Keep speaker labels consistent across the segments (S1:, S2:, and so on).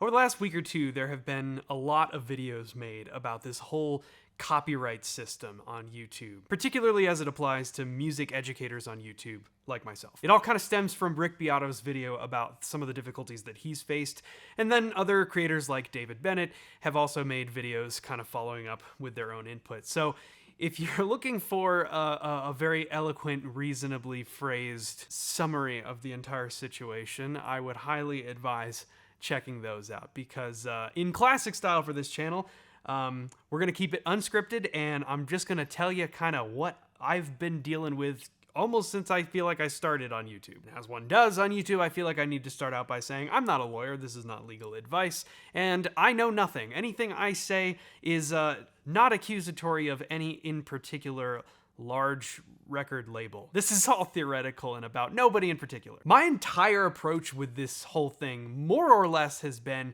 S1: Over the last week or two, there have been a lot of videos made about this whole copyright system on YouTube, particularly as it applies to music educators on YouTube like myself. It all kind of stems from Rick Beato's video about some of the difficulties that he's faced, and then other creators like David Bennett have also made videos kind of following up with their own input. So if you're looking for a very eloquent, reasonably phrased summary of the entire situation, I would highly advise checking those out, because in classic style for this channel, we're going to keep it unscripted, and I'm just going to tell you kind of what I've been dealing with almost since I feel like I started on YouTube. As one does on YouTube, I feel like I need to start out by saying I'm not a lawyer, this is not legal advice, and I know nothing. Anything I say is not accusatory of any in particular large record label. This is all theoretical and about nobody in particular. My entire approach with this whole thing, more or less, has been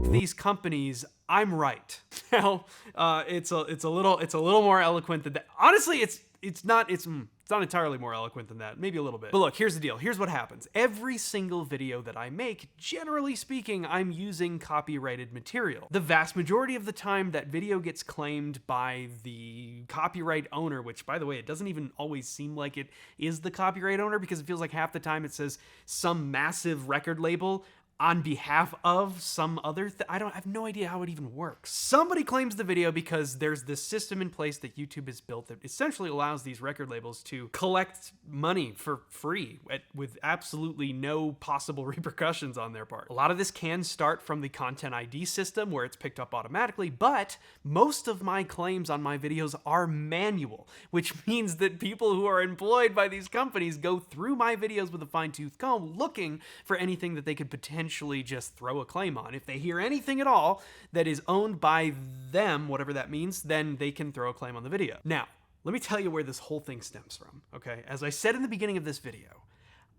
S1: these companies, I'm right. Now, it's a little more eloquent than that. Honestly, it's not entirely more eloquent than that, maybe a little bit. But look, here's the deal. Here's what happens. Every single video that I make, generally speaking, I'm using copyrighted material. The vast majority of the time, that video gets claimed by the copyright owner, which, by the way, it doesn't even always seem like it is the copyright owner, because it feels like half the time it says some massive record label on behalf of some other I have no idea how it even works. Somebody claims the video because there's this system in place that YouTube has built that essentially allows these record labels to collect money for free with absolutely no possible repercussions on their part. A lot of this can start from the Content ID system where it's picked up automatically, but most of my claims on my videos are manual, which means that people who are employed by these companies go through my videos with a fine-tooth comb looking for anything that they could potentially just throw a claim on. If they hear anything at all that is owned by them, whatever that means, then they can throw a claim on the video. Now, let me tell you where this whole thing stems from, okay? As I said in the beginning of this video,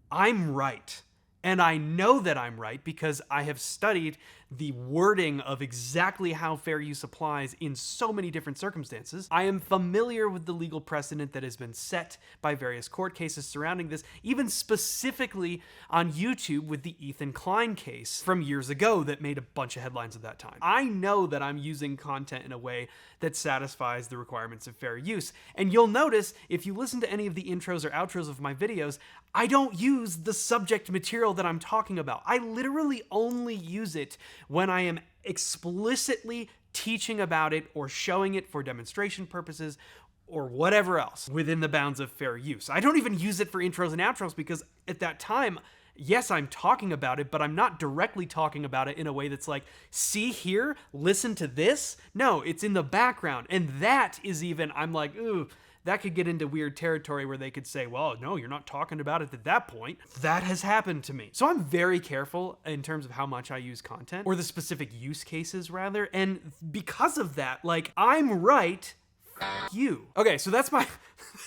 S1: I'm right. And I know that I'm right because I have studied the wording of exactly how fair use applies in so many different circumstances. I am familiar with the legal precedent that has been set by various court cases surrounding this, even specifically on YouTube with the Ethan Klein case from years ago that made a bunch of headlines at that time. I know that I'm using content in a way that satisfies the requirements of fair use. And you'll notice, if you listen to any of the intros or outros of my videos, I don't use the subject material that I'm talking about. I literally only use it when I am explicitly teaching about it or showing it for demonstration purposes or whatever else within the bounds of fair use. I don't even use it for intros and outros because at that time, yes, I'm talking about it, but I'm not directly talking about it in a way that's like, see here, listen to this. No, it's in the background. And that is even, I'm like, ooh, that could get into weird territory where they could say, well, no, you're not talking about it at that point. That has happened to me. So I'm very careful in terms of how much I use content, or the specific use cases rather. And because of that, like, I'm right, you. Okay, so that's where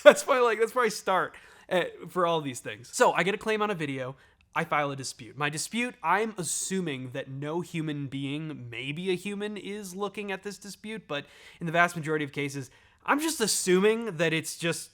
S1: I start for all these things. So I get a claim on a video. I file a dispute. My dispute, I'm assuming that no human being, maybe a human, is looking at this dispute, but in the vast majority of cases, I'm just assuming that it's just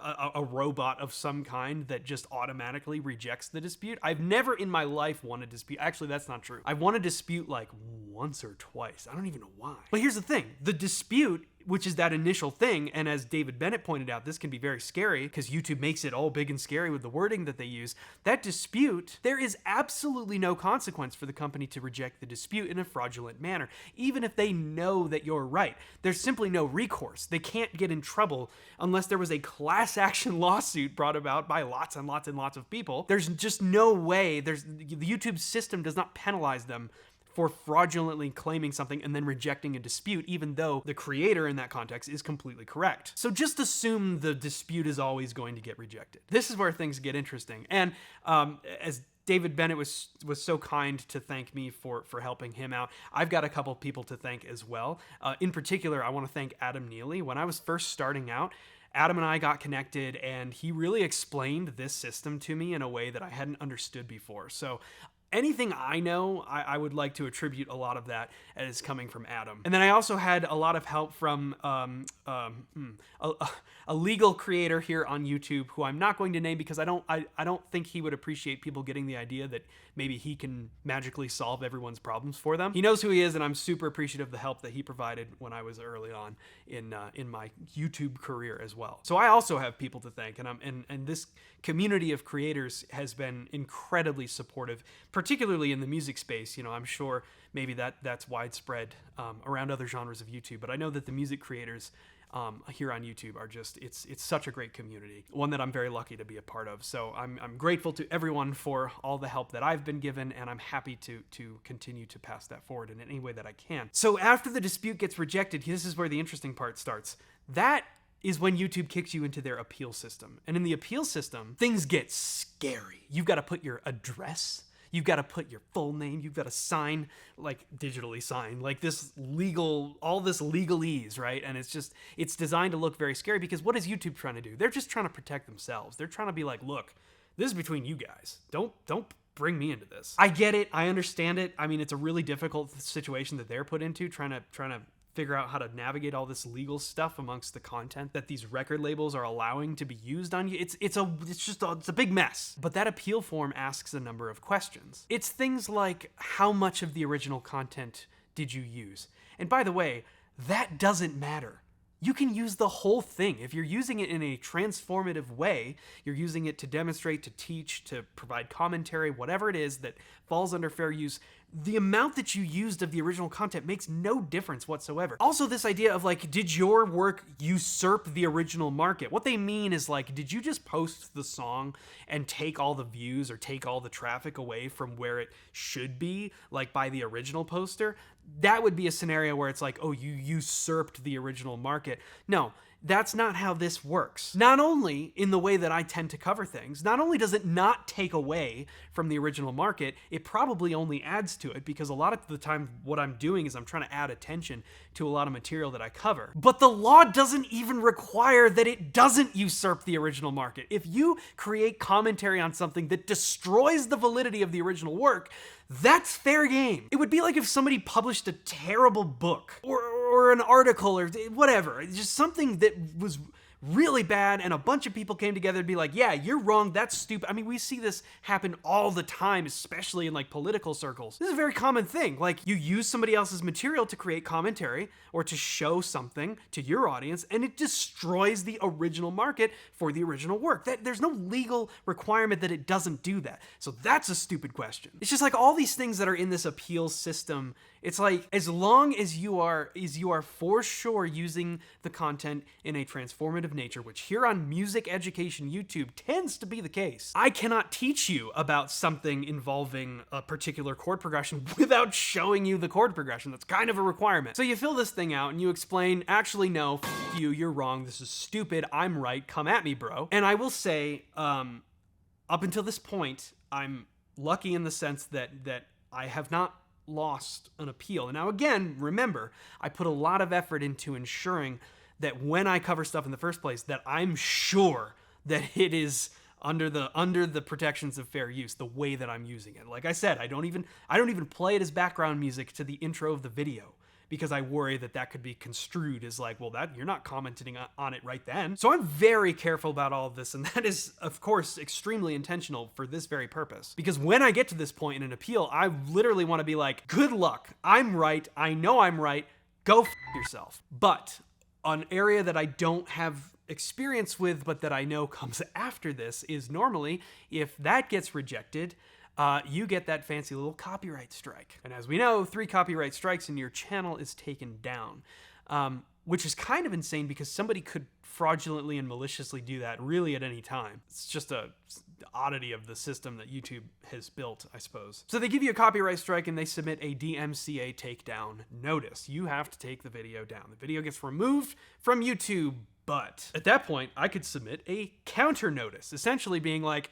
S1: a robot of some kind that just automatically rejects the dispute. I've never in my life won a dispute. Actually, that's not true. I've won a dispute like once or twice. I don't even know why. But here's the thing. The dispute, which is that initial thing, and as David Bennett pointed out, this can be very scary because YouTube makes it all big and scary with the wording that they use. That dispute, there is absolutely no consequence for the company to reject the dispute in a fraudulent manner, even if they know that you're right. There's simply no recourse. They can't get in trouble unless there was a class action lawsuit brought about by lots and lots and lots of people. There's just no way. The YouTube system does not penalize them for fraudulently claiming something and then rejecting a dispute, even though the creator in that context is completely correct. So just assume the dispute is always going to get rejected. This is where things get interesting. And as David Bennett was so kind to thank me for helping him out, I've got a couple people to thank as well. In particular, I want to thank Adam Neely. When I was first starting out, Adam and I got connected, and he really explained this system to me in a way that I hadn't understood before. So anything I know, I would like to attribute a lot of that as coming from Adam. And then I also had a lot of help from a legal creator here on YouTube who I'm not going to name because I don't think he would appreciate people getting the idea that maybe he can magically solve everyone's problems for them. He knows who he is, and I'm super appreciative of the help that he provided when I was early on in my YouTube career as well. So I also have people to thank, and this community of creators has been incredibly supportive, particularly in the music space. You know, I'm sure maybe that's widespread around other genres of YouTube, but I know that the music creators here on YouTube are just, it's such a great community, one that I'm very lucky to be a part of. So I'm grateful to everyone for all the help that I've been given, and I'm happy to continue to pass that forward in any way that I can. So after the dispute gets rejected, this is where the interesting part starts. That is when YouTube kicks you into their appeal system. And in the appeal system, things get scary. You've got to put your address, you've got to put your full name, you've got to sign, like digitally sign, like all this legalese, right? And it's designed to look very scary because what is YouTube trying to do? They're just trying to protect themselves. They're trying to be like, look, this is between you guys. Don't bring me into this. I get it. I understand it. I mean, it's a really difficult situation that they're put into, trying to figure out how to navigate all this legal stuff amongst the content that these record labels are allowing to be used on you. It's a big mess. But that appeal form asks a number of questions. It's things like, how much of the original content did you use? And by the way, that doesn't matter. You can use the whole thing. If you're using it in a transformative way, you're using it to demonstrate, to teach, to provide commentary, whatever it is that falls under fair use, the amount that you used of the original content makes no difference whatsoever. Also, this idea of like, did your work usurp the original market? What they mean is like, did you just post the song and take all the views or take all the traffic away from where it should be, like by the original poster? That would be a scenario where it's like, oh, you usurped the original market. No, that's not how this works. Not only in the way that I tend to cover things, not only does it not take away from the original market, it probably only adds to it, because a lot of the time what I'm doing is I'm trying to add attention to a lot of material that I cover. But the law doesn't even require that it doesn't usurp the original market. If you create commentary on something that destroys the validity of the original work, that's fair game. It would be like if somebody published a terrible book or an article or whatever, just something that was really bad and a bunch of people came together to be like, yeah, you're wrong, that's stupid. I mean, we see this happen all the time, especially in like political circles. This is a very common thing. Like, you use somebody else's material to create commentary or to show something to your audience, and it destroys the original market for the original work. There's no legal requirement that it doesn't do that. So that's a stupid question. It's just like all these things that are in this appeal system. It's like, as long as you are for sure using the content in a transformative nature, which here on Music Education YouTube tends to be the case, I cannot teach you about something involving a particular chord progression without showing you the chord progression. That's kind of a requirement. So you fill this thing out and you explain, actually, no, f you're wrong, this is stupid, I'm right, come at me, bro. And I will say, up until this point, I'm lucky in the sense that I have not lost an appeal. And now again, remember, I put a lot of effort into ensuring that when I cover stuff in the first place, that I'm sure that it is under the protections of fair use, the way that I'm using it. Like I said, I don't even play it as background music to the intro of the video, because I worry that could be construed as like, well, that you're not commenting on it right then. So I'm very careful about all of this, and that is, of course, extremely intentional for this very purpose. Because when I get to this point in an appeal, I literally want to be like, good luck, I'm right, I know I'm right, go f yourself. But an area that I don't have experience with, but that I know comes after this, is normally, if that gets rejected, you get that fancy little copyright strike. And as we know, 3 copyright strikes and your channel is taken down, which is kind of insane because somebody could fraudulently and maliciously do that really at any time. It's just a oddity of the system that YouTube has built, I suppose. So they give you a copyright strike and they submit a DMCA takedown notice. You have to take the video down. The video gets removed from YouTube, but at that point, I could submit a counter notice, essentially being like,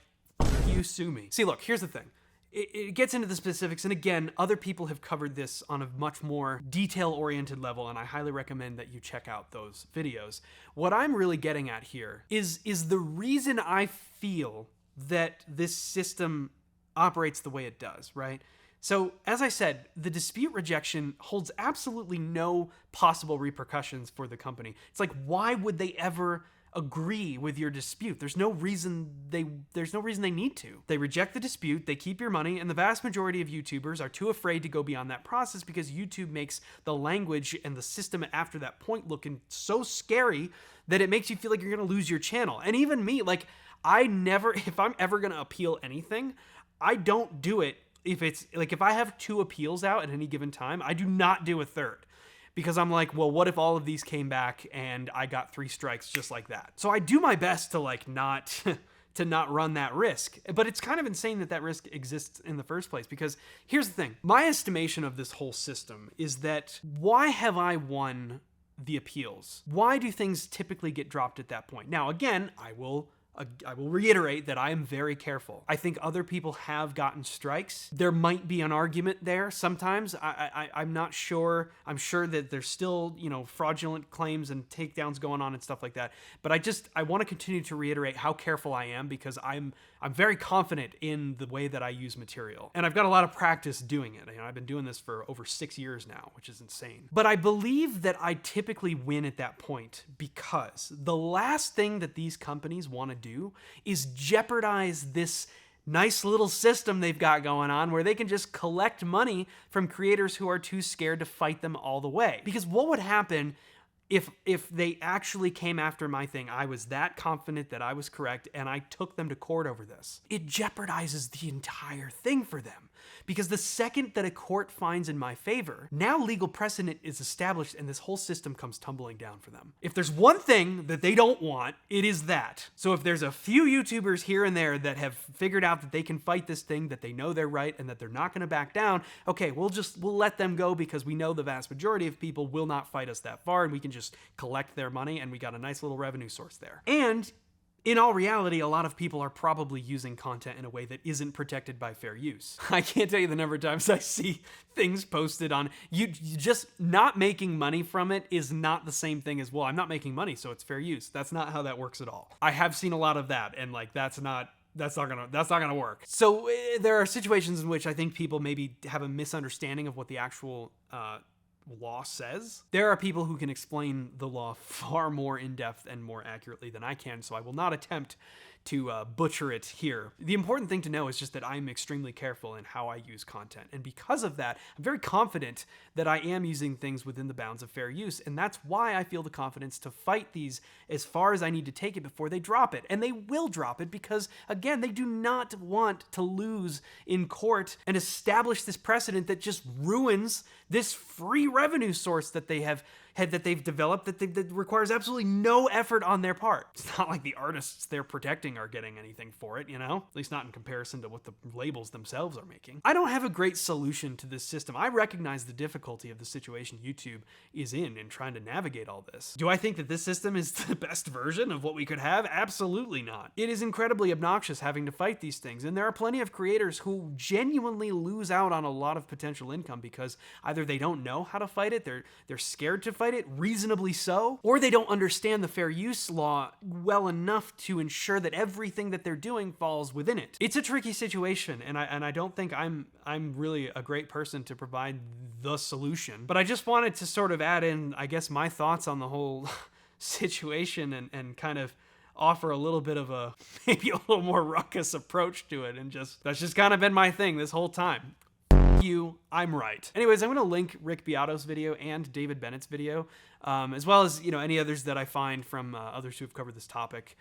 S1: you sue me. See, look, here's the thing. It gets into the specifics, and again, other people have covered this on a much more detail-oriented level, and I highly recommend that you check out those videos. What I'm really getting at here is the reason I feel that this system operates the way it does, right? So, as I said, the dispute rejection holds absolutely no possible repercussions for the company. It's like, why would they ever agree with your dispute? There's no reason they need to. They reject the dispute, they keep your money, and the vast majority of YouTubers are too afraid to go beyond that process because YouTube makes the language and the system after that point looking so scary that it makes you feel like you're going to lose your channel. And even me, like, if I'm ever going to appeal anything, I don't do it if it's like, if I have 2 appeals out at any given time, I do not do a third. Because I'm like, well, what if all of these came back and I got 3 strikes just like that? So I do my best to like not to not run that risk. But it's kind of insane that that risk exists in the first place, because here's the thing. My estimation of this whole system is that, why have I won the appeals? Why do things typically get dropped at that point? Now, again, I will reiterate that I am very careful. I think other people have gotten strikes. There might be an argument there sometimes. I'm not sure. I'm sure that there's still, fraudulent claims and takedowns going on and stuff like that. But I want to continue to reiterate how careful I am, because I'm very confident in the way that I use material. And I've got a lot of practice doing it. I've been doing this for over 6 years now, which is insane. But I believe that I typically win at that point, because the last thing that these companies want to do is jeopardize this nice little system they've got going on, where they can just collect money from creators who are too scared to fight them all the way. Because what would happen if they actually came after my thing? I was that confident that I was correct, and I took them to court over this. It jeopardizes the entire thing for them. Because the second that a court finds in my favor, now legal precedent is established and this whole system comes tumbling down for them. If there's one thing that they don't want, it is that. So if there's a few YouTubers here and there that have figured out that they can fight this thing, that they know they're right, and that they're not going to back down, okay, we'll let them go, because we know the vast majority of people will not fight us that far, and we can just collect their money, and we got a nice little revenue source there. And in all reality, a lot of people are probably using content in a way that isn't protected by fair use. I can't tell you the number of times I see things posted on you just not making money from it is not the same thing as, well, I'm not making money, so it's fair use. That's not how that works at all. I have seen a lot of that, and like, that's not gonna work. So there are situations in which I think people maybe have a misunderstanding of what the actual law says. There are people who can explain the law far more in depth and more accurately than I can, so I will not attempt to butcher it here. The important thing to know is just that I'm extremely careful in how I use content, and because of that, I'm very confident that I am using things within the bounds of fair use, and that's why I feel the confidence to fight these as far as I need to take it before they drop it. And they will drop it because, again, they do not want to lose in court and establish this precedent that just ruins this free revenue source that they've developed, that requires absolutely no effort on their part. It's not like the artists they're protecting are getting anything for it, At least not in comparison to what the labels themselves are making. I don't have a great solution to this system. I recognize the difficulty of the situation YouTube is in trying to navigate all this. Do I think that this system is the best version of what we could have? Absolutely not. It is incredibly obnoxious having to fight these things, and there are plenty of creators who genuinely lose out on a lot of potential income because either they don't know how to fight it, they're scared to fight it, reasonably so, or they don't understand the fair use law well enough to ensure that everything that they're doing falls within it. It's a tricky situation, and I don't think I'm really a great person to provide the solution, but I just wanted to sort of add in, I guess, my thoughts on the whole situation and kind of offer a little bit of maybe a little more ruckus approach to it, and that's just kind of been my thing this whole time. You, I'm right. Anyways, I'm going to link Rick Beato's video and David Bennett's video, as well as, any others that I find from others who have covered this topic,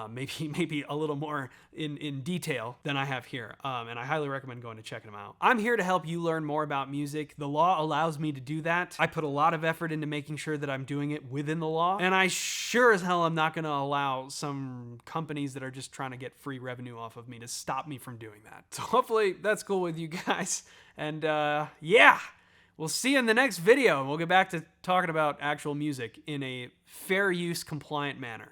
S1: maybe a little more in detail than I have here, and I highly recommend going to checking them out. I'm here to help you learn more about music. The law allows me to do that. I put a lot of effort into making sure that I'm doing it within the law, and I sure as hell am not going to allow some companies that are just trying to get free revenue off of me to stop me from doing that. So hopefully that's cool with you guys. And yeah, we'll see you in the next video. We'll get back to talking about actual music in a fair use compliant manner.